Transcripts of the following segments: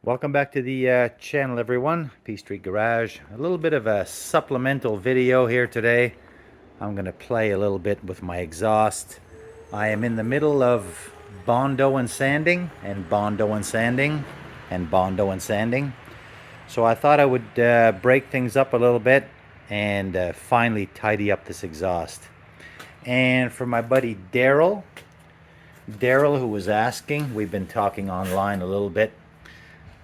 Welcome back to the channel, everyone. P Street Garage. A little bit of a supplemental video here today. I'm going to play a little bit with my exhaust. I am in the middle of bondo and sanding, and bondo and sanding, and bondo and sanding. So I thought I would break things up a little bit and finally tidy up this exhaust. And for my buddy Daryl, who was asking, we've been talking online a little bit.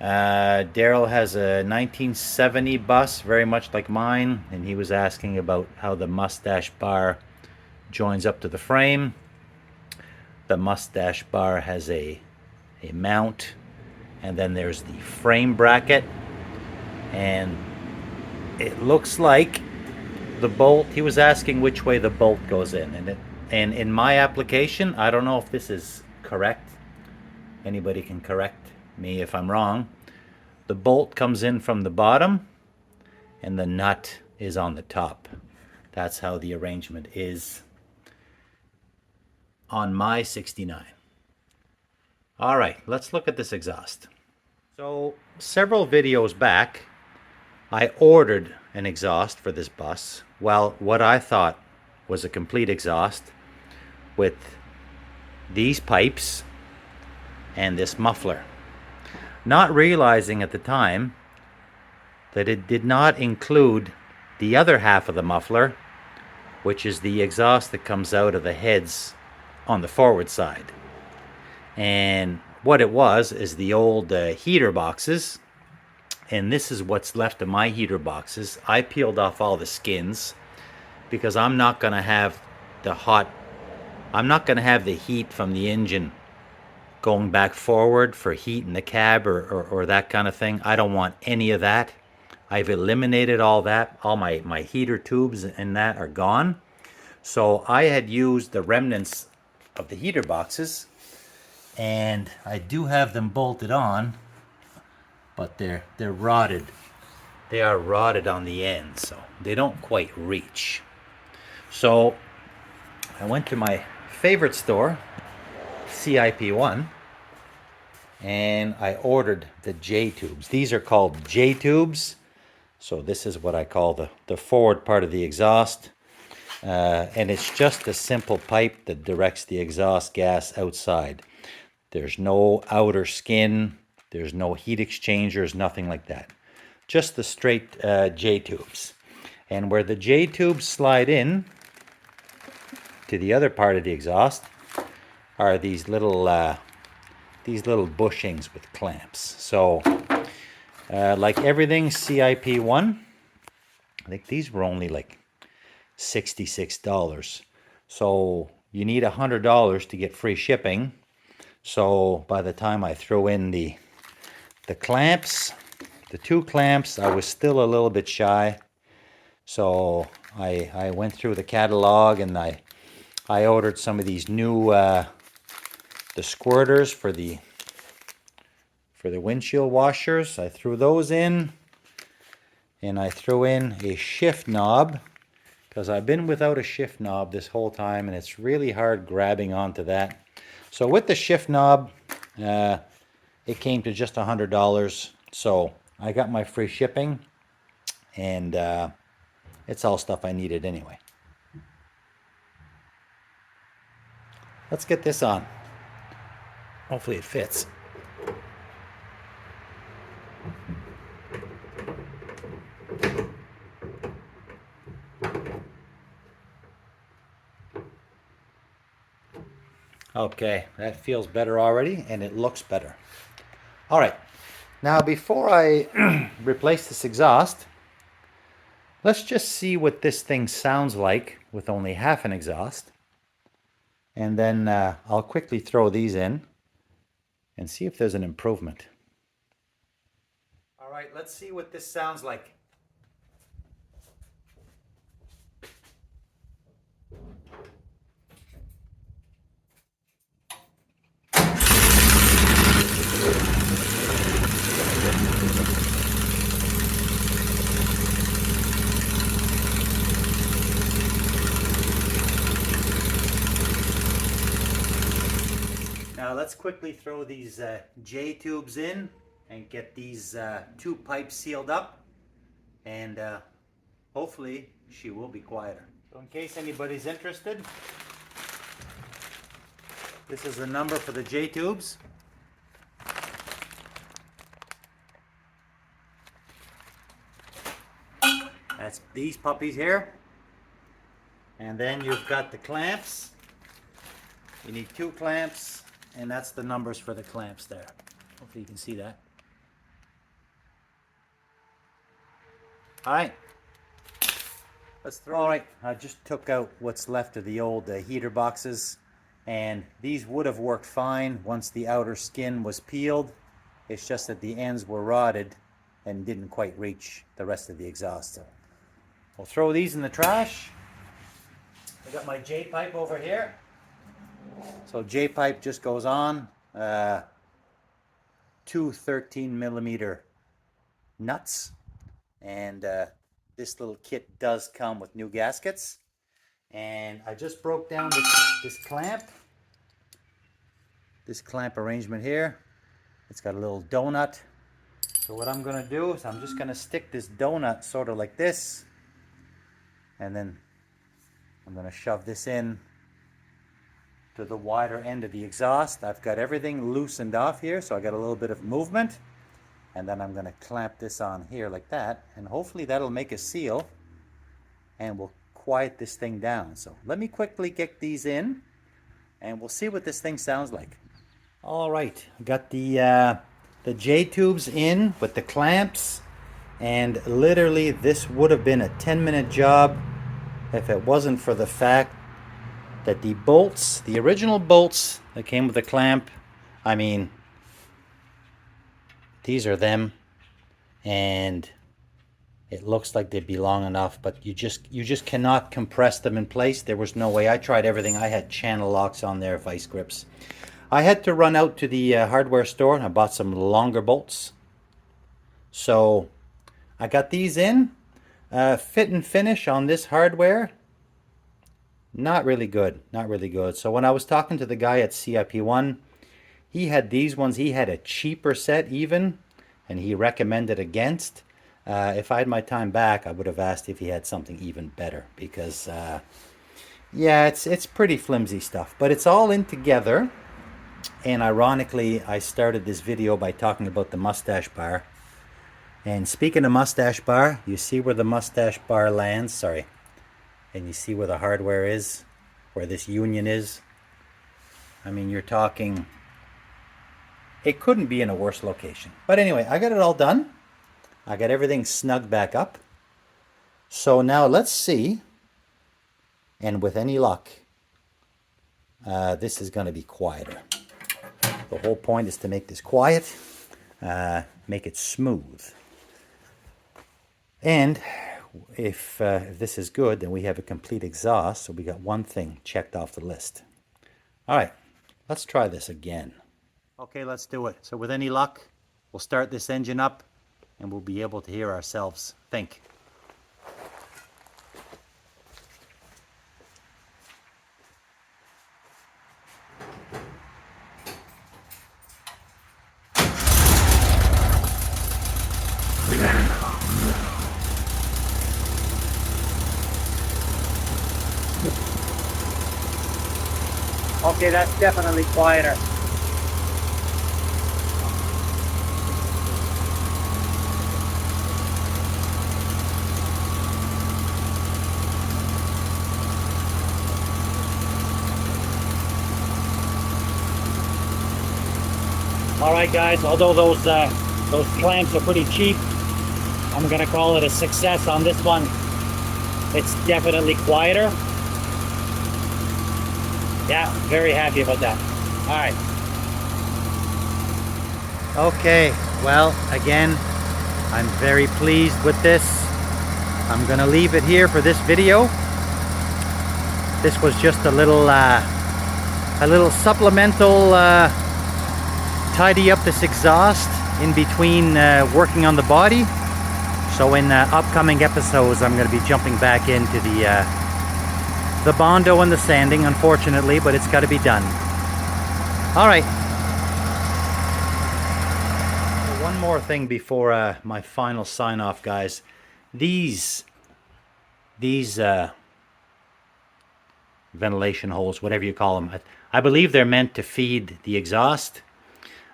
Daryl has a 1970 bus, very much like mine, and he was asking about how the mustache bar joins up to the frame. The mustache bar has a mount, and then there's the frame bracket, and it looks like the bolt, he was asking which way the bolt goes in, and in my application, I don't know if this is correct. Anybody can correct me if I'm wrong. The bolt comes in from the bottom and the nut is on the top. That's how the arrangement is on my 69. All right, let's look at this exhaust. So several videos back, I ordered an exhaust for this bus. Well, what I thought was a complete exhaust with these pipes and this muffler, not realizing at the time that it did not include the other half of the muffler, which is the exhaust that comes out of the heads on the forward side. And what it was is the old heater boxes, and this is what's left of my heater boxes. I peeled off all the skins because I'm not going to have the heat from the engine going back forward for heat in the cab or that kind of thing. I don't want any of that. I've eliminated all that. All my heater tubes and that are gone. So I had used the remnants of the heater boxes, and I do have them bolted on, but they're rotted. They are rotted on the end, so they don't quite reach. So I went to my favorite store, CIP1, and I ordered the J tubes. These are called J tubes. So this is what I call the forward part of the exhaust. And it's just a simple pipe that directs the exhaust gas outside. There's no outer skin. There's no heat exchangers, nothing like that. Just the straight J tubes. And where the J tubes slide in to the other part of the exhaust are these little bushings with clamps. So like everything CIP1, I think these were only like $66. So you need $100 to get free shipping. So by the time I throw in the clamps, the two clamps, I was still a little bit shy. So I went through the catalog and I ordered some of these new the squirters for the windshield washers. I threw those in, and I threw in a shift knob because I've been without a shift knob this whole time, and it's really hard grabbing onto that. So with the shift knob, it came to just $100. So I got my free shipping, and it's all stuff I needed anyway. Let's get this on. Hopefully it fits. Okay, that feels better already, and it looks better. All right, now before I replace this exhaust, let's just see what this thing sounds like with only half an exhaust. And then I'll quickly throw these in and see if there's an improvement. All right, let's see what this sounds like. Now let's quickly throw these J tubes in and get these two pipes sealed up, and hopefully she will be quieter. So in case anybody's interested, this is the number for the J-tubes. That's these puppies here. And then you've got the clamps. You need 2 clamps, and that's the numbers for the clamps there. Hopefully you can see that. All right. All right, I just took out what's left of the old heater boxes, and these would have worked fine once the outer skin was peeled. It's just that the ends were rotted and didn't quite reach the rest of the exhaust. So we'll throw these in the trash. I got my J-pipe over here. So J-pipe just goes on 2 13mm nuts, and this little kit does come with new gaskets. And I just broke down this clamp arrangement here. It's got a little donut. So what I'm going to do is I'm just going to stick this donut sort of like this, and then I'm going to shove this in to the wider end of the exhaust. I've got everything loosened off here, so I got a little bit of movement. And then I'm going to clamp this on here like that, and hopefully that'll make a seal and we'll quiet this thing down. So let me quickly get these in and we'll see what this thing sounds like. All right, I got the J-tubes in with the clamps, and literally this would have been a 10-minute job if it wasn't for the fact that the bolts, the original bolts that came with the clamp, I mean, these are them, and it looks like they'd be long enough, but you just cannot compress them in place. There was no way. I tried everything. I had channel locks on there, vice grips. I had to run out to the hardware store and I bought some longer bolts. So I got these in. Fit and finish on this hardware, not really good, not really good. So when I was talking to the guy at CIP1, he had these ones. He had a cheaper set even, and he recommended against. If I had my time back, I would have asked if he had something even better, because yeah, it's pretty flimsy stuff, but it's all in together. And ironically, I started this video by talking about the mustache bar. And speaking of mustache bar, you see where the mustache bar lands, sorry, and you see where the hardware is, where this union is. I mean, you're talking, it couldn't be in a worse location. But anyway, I got it all done. I got everything snugged back up. So now let's see, and with any luck, this is going to be quieter. The whole point is to make this quiet, make it smooth. And if this is good, then we have a complete exhaust, so we got one thing checked off the list. All right, let's try this again. Okay, let's do it. So with any luck, we'll start this engine up and we'll be able to hear ourselves think. Okay, that's definitely quieter. All right, guys, although those clamps are pretty cheap, I'm gonna call it a success on this one. It's definitely quieter. Yeah, very happy about that. All right. Okay, well, again, I'm very pleased with this. I'm gonna leave it here for this video. This was just a little supplemental tidy up this exhaust in between working on the body. So in upcoming episodes, I'm going to be jumping back into the bondo and the sanding, unfortunately, but it's got to be done. All right. One one more thing before my final sign off, guys. These ventilation holes, whatever you call them, I believe they're meant to feed the exhaust.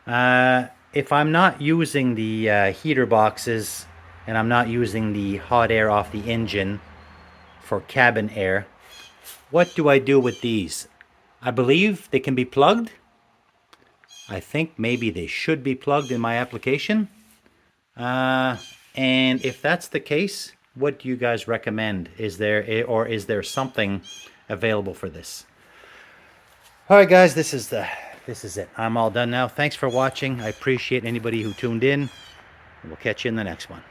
If I'm not using the heater boxes and I'm not using the hot air off the engine for cabin air, what do I do with these? I believe they can be plugged. I think maybe they should be plugged in my application. And if that's the case, what do you guys recommend? Is there something available for this? All right, guys, this is it. I'm all done now. Thanks for watching. I appreciate anybody who tuned in. We'll catch you in the next one.